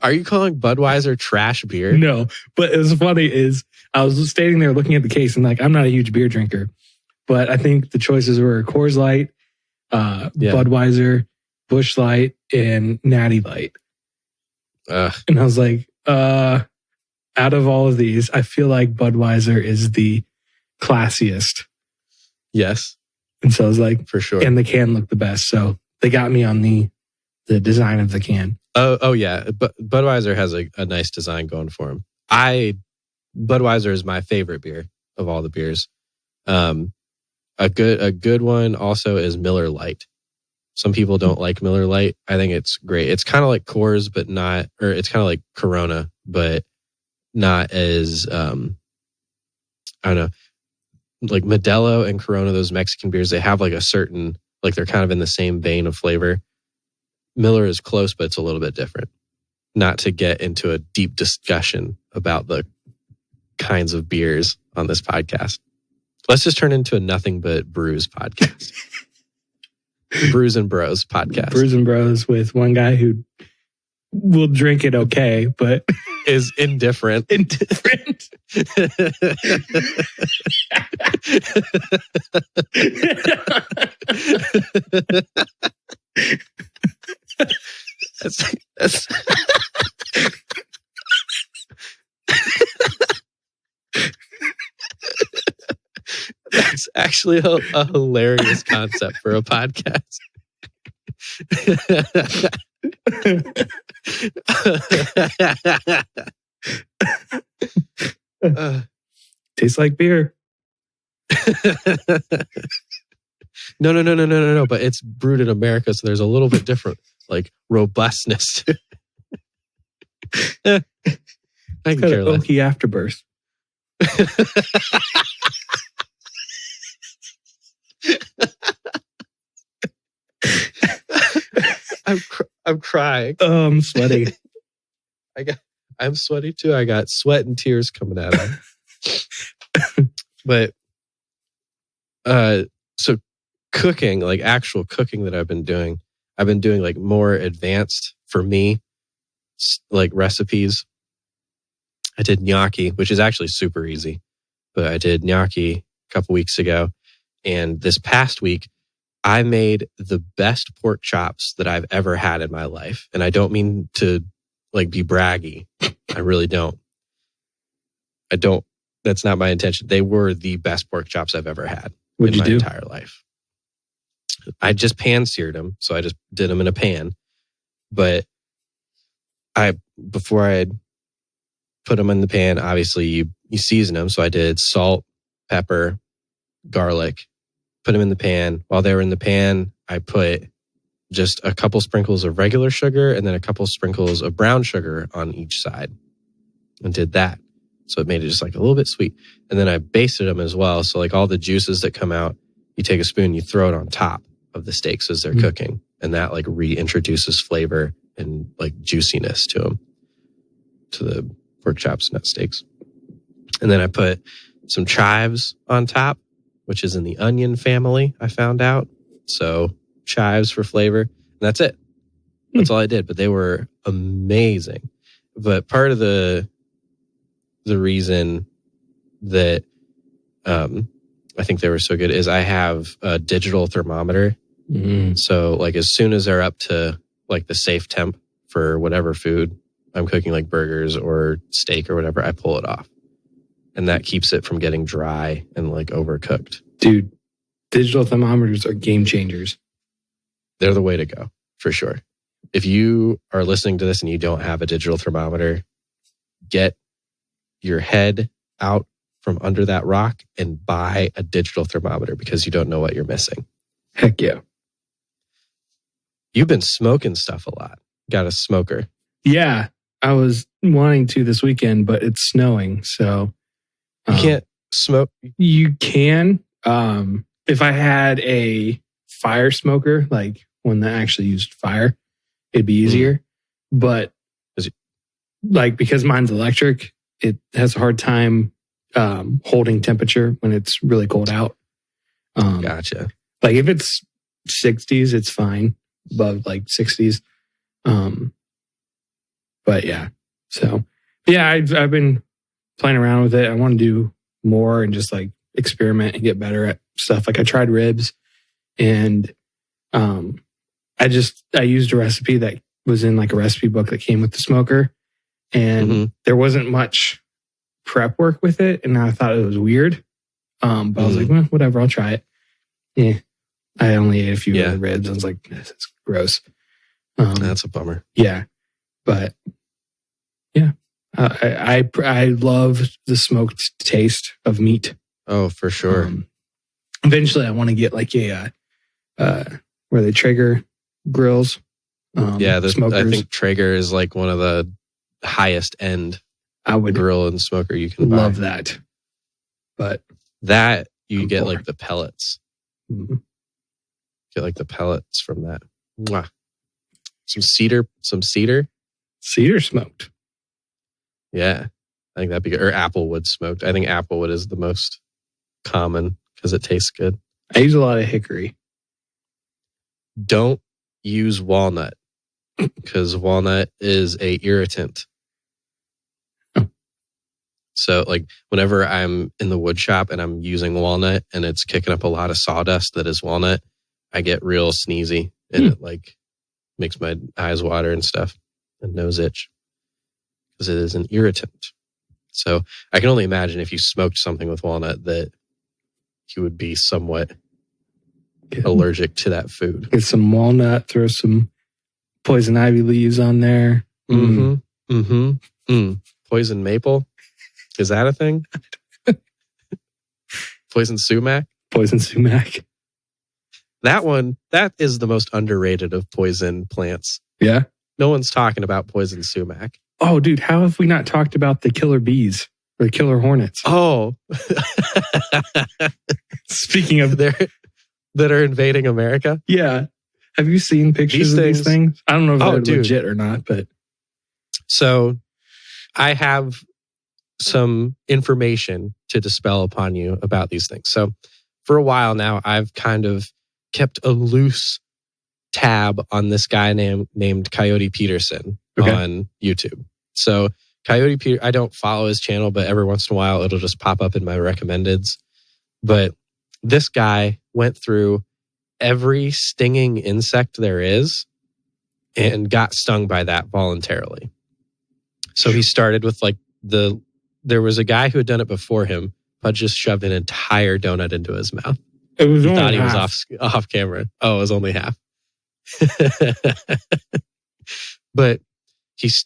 Are you calling Budweiser trash beer?
No, but it was funny is I was standing there looking at the case and like, I'm not a huge beer drinker, but I think the choices were Coors Light, Budweiser, Busch Light, and Natty Light. And I was like, out of all of these, I feel like Budweiser is the classiest.
Yes.
And so I was like,
for sure.
And the can looked the best. So they got me on the design of the can.
Oh yeah. But Budweiser has a nice design going for him. Budweiser is my favorite beer of all the beers. A good one also is Miller Lite. Some people don't like Miller Lite. I think it's great. It's kind of like Coors, but not, or it's kind of like Corona, but not as, I don't know, like Modelo and Corona, those Mexican beers, they have like a certain, like they're kind of in the same vein of flavor. Miller is close, but it's a little bit different. Not to get into a deep discussion about the kinds of beers on this podcast. Let's just turn into a nothing but brews podcast. Brews and Bros podcast.
Brews and Bros with one guy who will drink it okay, but
is indifferent.
Indifferent.
That's That's actually a hilarious concept for a podcast.
Tastes like beer.
No. But it's brewed in America, so there's a little bit different, like robustness. I can care less.
Oaky afterbirth.
I'm crying.
Oh, I'm sweaty.
I'm sweaty too. I got sweat and tears coming out of me. But so cooking, like actual cooking that I've been doing like more advanced for me, like recipes. I did gnocchi, which is actually super easy, but I did gnocchi a couple weeks ago. And this past week, I made the best pork chops that I've ever had in my life. And I don't mean to like be braggy. I really don't. That's not my intention. They were the best pork chops I've ever had in my entire life. I just pan-seared them. So I just did them in a pan. But before I put them in the pan, obviously you season them. So I did salt, pepper, garlic, put them in the pan. While they were in the pan, I put just a couple sprinkles of regular sugar and then a couple sprinkles of brown sugar on each side and did that. So it made it just like a little bit sweet. And then I basted them as well. So like all the juices that come out, you take a spoon, you throw it on top of the steaks as they're cooking. And that like reintroduces flavor and like juiciness to them, to the pork chops, not steaks. And then I put some chives on top, which is in the onion family, I found out. So chives for flavor. And that's it. That's all I did. But they were amazing. But part of the reason that I think they were so good is I have a digital thermometer. So like as soon as they're up to like the safe temp for whatever food I'm cooking, like burgers or steak or whatever, I pull it off. And that keeps it from getting dry and like overcooked.
Dude, digital thermometers are game changers.
They're the way to go, for sure. If you are listening to this and you don't have a digital thermometer, get your head out from under that rock and buy a digital thermometer because you don't know what you're missing.
Heck yeah.
You've been smoking stuff a lot. Got a smoker.
Yeah, I was wanting to this weekend, but it's snowing, so
you can't smoke.
You can. If I had a fire smoker, like one that actually used fire, it'd be easier. But like because mine's electric, it has a hard time holding temperature when it's really cold out.
Gotcha.
Like if it's 60s, it's fine. Above like 60s. But yeah. So yeah, I've been playing around with it. I want to do more and just like experiment and get better at stuff. Like I tried ribs and I used a recipe that was in like a recipe book that came with the smoker, and there wasn't much prep work with it, and I thought it was weird. But I was like, well, whatever, I'll try it. Yeah. I only ate a few of the ribs. I was like, this is gross.
That's a bummer.
Yeah. But yeah, I love the smoked taste of meat.
Oh, for sure.
Eventually I want to get like a, where they Traeger grills.
Smokers. I think Traeger is like one of the highest end grill and smoker you can buy.
Love that. But
that you get like the pellets. Get like the pellets from that. Mwah. Some cedar
smoked.
Yeah, I think that'd be good. Or applewood smoked. I think applewood is the most common because it tastes good.
I use a lot of hickory.
Don't use walnut because walnut is a irritant. So like whenever I'm in the wood shop and I'm using walnut and it's kicking up a lot of sawdust that is walnut, I get real sneezy and it like makes my eyes water and stuff and nose itch because it is an irritant. So I can only imagine if you smoked something with walnut that you would be somewhat allergic to that food.
Get some walnut, throw some poison ivy leaves on there.
Poison maple. Is that a thing? Poison sumac?
Poison sumac.
That is the most underrated of poison plants.
Yeah?
No one's talking about poison sumac.
Oh, dude, how have we not talked about the killer bees or killer hornets?
Oh.
Speaking of...
that are invading America?
Yeah. Have you seen pictures of these things? I don't know if they're legit or not, but...
So, I have some information to dispel upon you about these things. So for a while now, I've kind of kept a loose tab on this guy named Coyote Peterson on YouTube. So Coyote Peter, I don't follow his channel, but every once in a while it'll just pop up in my recommendeds. But this guy went through every stinging insect there is and got stung by that voluntarily. So he started with like there was a guy who had done it before him, but just shoved an entire donut into his mouth.
It was
he
only
thought
half.
He was off camera. Oh, it was only half. But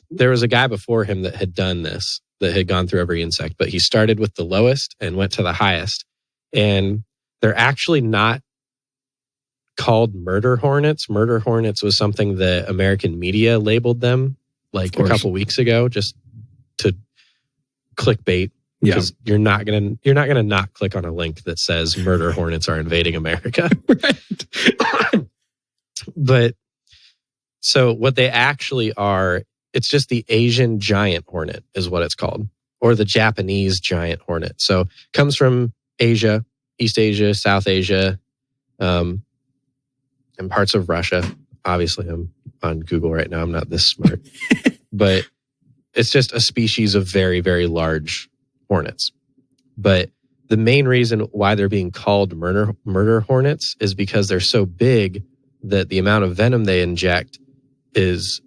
there was a guy before him that had done this, that had gone through every insect, but he started with the lowest and went to the highest. And they're actually not called murder hornets. Murder hornets was something that American media labeled them like a couple weeks ago, just to clickbait. Because you're not gonna not click on a link that says murder hornets are invading America.
Right.
But so what they actually are, it's just the Asian giant hornet is what it's called. or the Japanese giant hornet. So comes from Asia, East Asia, South Asia, and parts of Russia. Obviously, I'm on Google right now. I'm not this smart. But it's just a species of very, very large hornets. But the main reason why they're being called murder hornets is because they're so big that the amount of venom they inject is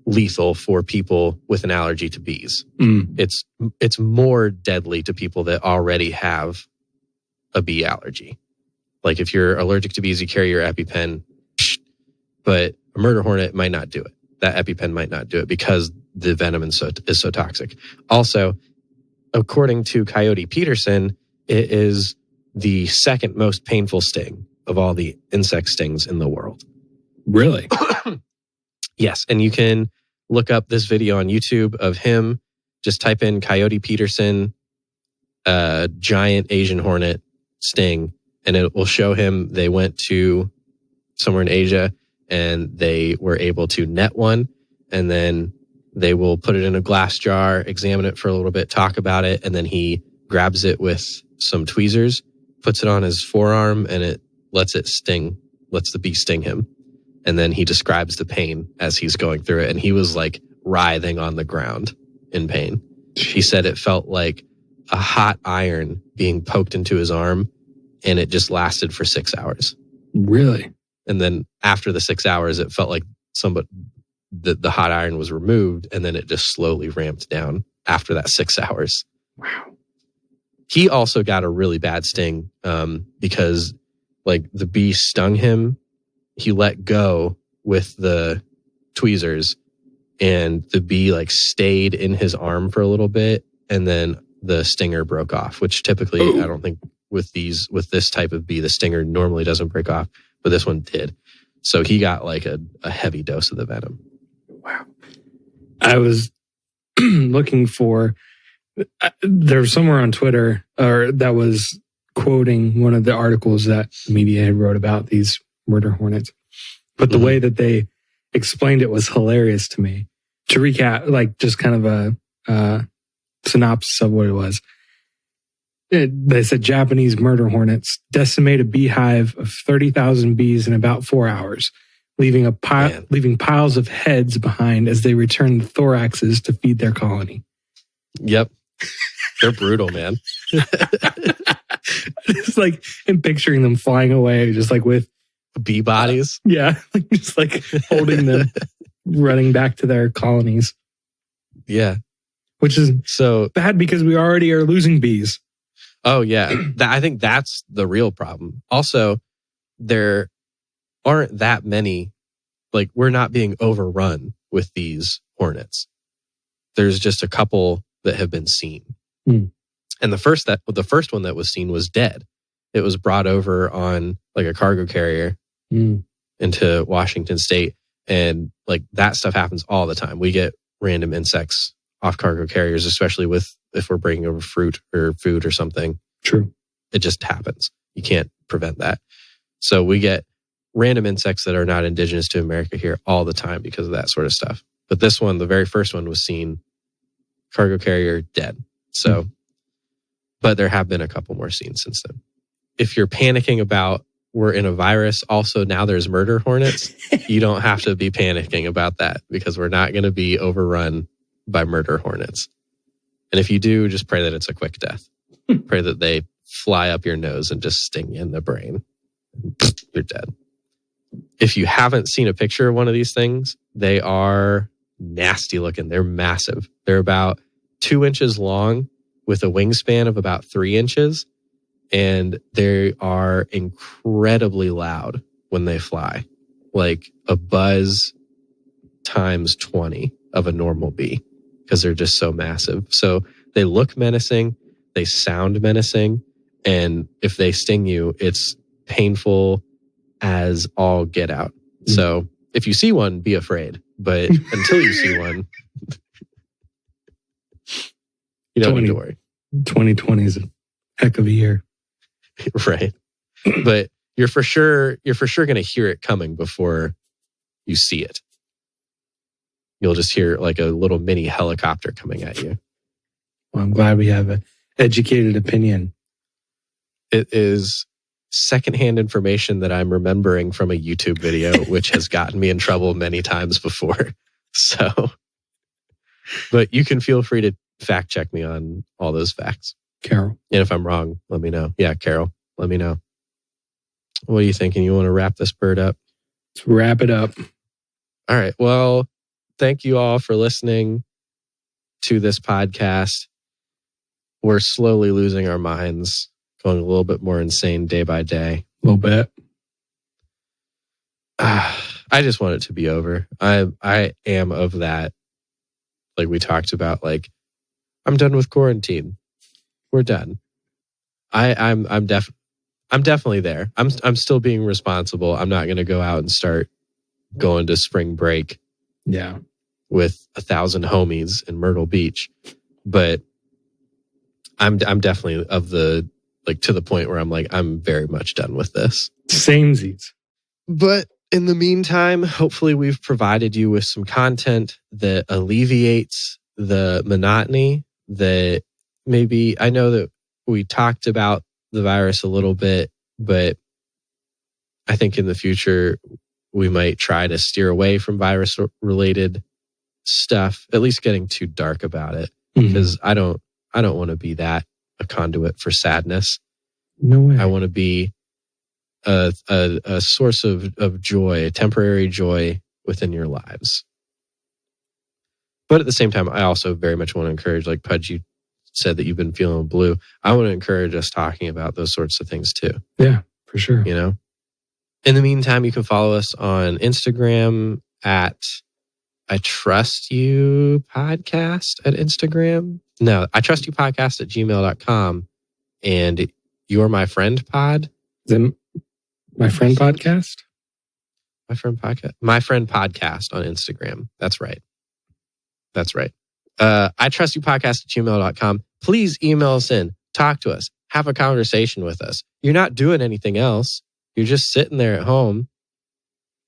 lethal for people with an allergy to bees. It's more deadly to people that already have a bee allergy. Like if you're allergic to bees, you carry your EpiPen, but a murder hornet might not do it. That EpiPen might not do it because the venom is so toxic. Also, according to Coyote Peterson, it is the second most painful sting of all the insect stings in the world.
Really?
Yes, and you can look up this video on YouTube of him. Just type in Coyote Peterson, giant Asian hornet sting, and it will show him they went to somewhere in Asia and they were able to net one, and then they will put it in a glass jar, examine it for a little bit, talk about it, and then he grabs it with some tweezers, puts it on his forearm, and it lets the bee sting him. And then he describes the pain as he's going through it. And he was like writhing on the ground in pain. He said it felt like a hot iron being poked into his arm, and it just lasted for 6 hours.
Really?
And then after the 6 hours, it felt like the hot iron was removed, and then it just slowly ramped down after that 6 hours.
Wow.
He also got a really bad sting because like the bee stung him. He let go with the tweezers, and the bee like stayed in his arm for a little bit, and then the stinger broke off, which typically I don't think with this type of bee, the stinger normally doesn't break off, but this one did. So he got like a heavy dose of the venom.
Wow. I was looking for, there's somewhere on Twitter or that was quoting one of the articles that media had wrote about these murder hornets. But the way that they explained it was hilarious to me. To recap, like just kind of a synopsis of what it was. They said Japanese murder hornets decimate a beehive of 30,000 bees in about 4 hours, leaving piles of heads behind as they return the thoraxes to feed their colony.
Yep. They're brutal, man.
It's like, I'm picturing them flying away just like with
bee bodies.
Yeah. Just like holding them, running back to their colonies.
Yeah.
Which is
so
bad because we already are losing bees.
Oh, yeah. I think that's the real problem. Also, there aren't that many, like we're not being overrun with these hornets. There's just a couple that have been seen. And the first one that was seen was dead. It was brought over on like a cargo carrier into Washington State. And like that stuff happens all the time. We get random insects off cargo carriers, especially if we're bringing over fruit or food or something.
True.
It just happens. You can't prevent that. So we get random insects that are not indigenous to America here all the time because of that sort of stuff. But this one, the very first one was seen, cargo carrier, dead. So, but there have been a couple more seen since then. If you're panicking about we're in a virus, also now there's murder hornets, you don't have to be panicking about that because we're not going to be overrun by murder hornets. And if you do, just pray that it's a quick death. Pray that they fly up your nose and just sting you in the brain. You're dead. If you haven't seen a picture of one of these things, they are nasty looking. They're massive. They're about 2 inches long with a wingspan of about 3 inches. And they are incredibly loud when they fly. Like a buzz times 20 of a normal bee because they're just so massive. So they look menacing. They sound menacing. And if they sting you, it's painful as all get out. So if you see one, be afraid. But until you see one, you don't need to worry.
2020 is a heck of a year.
Right. But you're for sure going to hear it coming before you see it. You'll just hear like a little mini helicopter coming at you.
Well, I'm glad we have an educated opinion.
It is secondhand information that I'm remembering from a YouTube video, which has gotten me in trouble many times before. So, but you can feel free to fact check me on all those facts.
Carol.
And if I'm wrong, let me know. Yeah, Carol, let me know. What are you thinking? You want to wrap this bird up?
Let's wrap it up.
All right. Well, thank you all for listening to this podcast. We're slowly losing our minds, going a little bit more insane day by day.
A little bit.
I just want it to be over. I am of that. Like we talked about, like, I'm done with quarantine. We're done. I'm definitely there. I'm still being responsible. I'm not going to go out and start going to spring break.
Yeah.
With 1,000 homies in Myrtle Beach, but I'm definitely of the, like, to the point where I'm like, I'm very much done with this.
Samesies.
But in the meantime, hopefully we've provided you with some content that alleviates the monotony. That maybe, I know that we talked about the virus a little bit, but I think in the future we might try to steer away from virus related stuff, at least getting too dark about it, because I don't want to be a conduit for sadness.
No way.
I want to be a source of joy, a temporary joy within your lives. But at the same time, I also very much want to encourage, like Pudge, you said that you've been feeling blue. I want to encourage us talking about those sorts of things too.
Yeah, for sure.
You know? In the meantime, you can follow us on Instagram at I Trust You Podcast at Instagram. No, I Trust You Podcast at gmail.com. And You're My Friend Pod.
Then My Friend Podcast?
My Friend Podcast. My Friend Podcast on Instagram. That's right. I Trust You Podcast at gmail.com. Please email us in. Talk to us. Have a conversation with us. You're not doing anything else. You're just sitting there at home.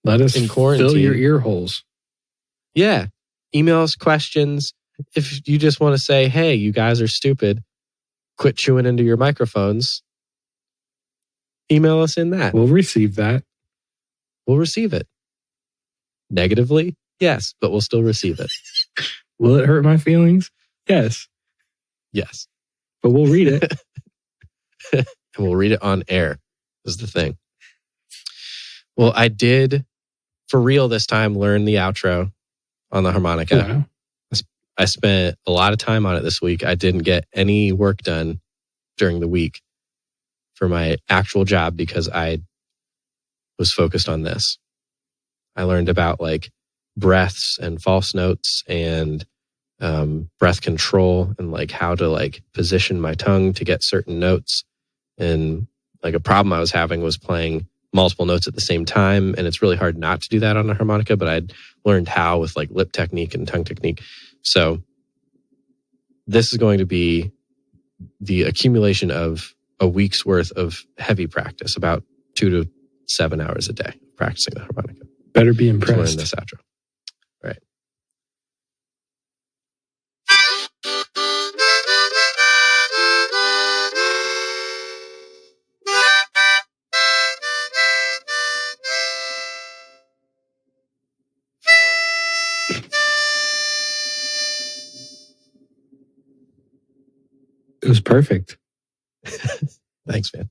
Let us
in quarantine.
Fill your ear holes.
Yeah. Email us questions. If you just want to say, hey, you guys are stupid, quit chewing into your microphones, email us in that.
We'll receive that.
We'll receive it. Negatively? Yes, but we'll still receive it.
Will it hurt my feelings? Yes.
Yes.
But we'll read it.
And we'll read it on air, is the thing. Well, I did, for real this time, learn the outro on the harmonica.
Wow.
I spent a lot of time on it this week. I didn't get any work done during the week for my actual job because I was focused on this. I learned about like breaths and false notes and breath control and like how to like position my tongue to get certain notes. And like a problem I was having was playing multiple notes at the same time. And it's really hard not to do that on a harmonica, but I'd learned how with like lip technique and tongue technique. So this is going to be the accumulation of a week's worth of heavy practice, about 2 to 7 hours a day practicing the harmonica.
Better be
To
impressed.
learn this outro. All right.
It was perfect.
Thanks, man.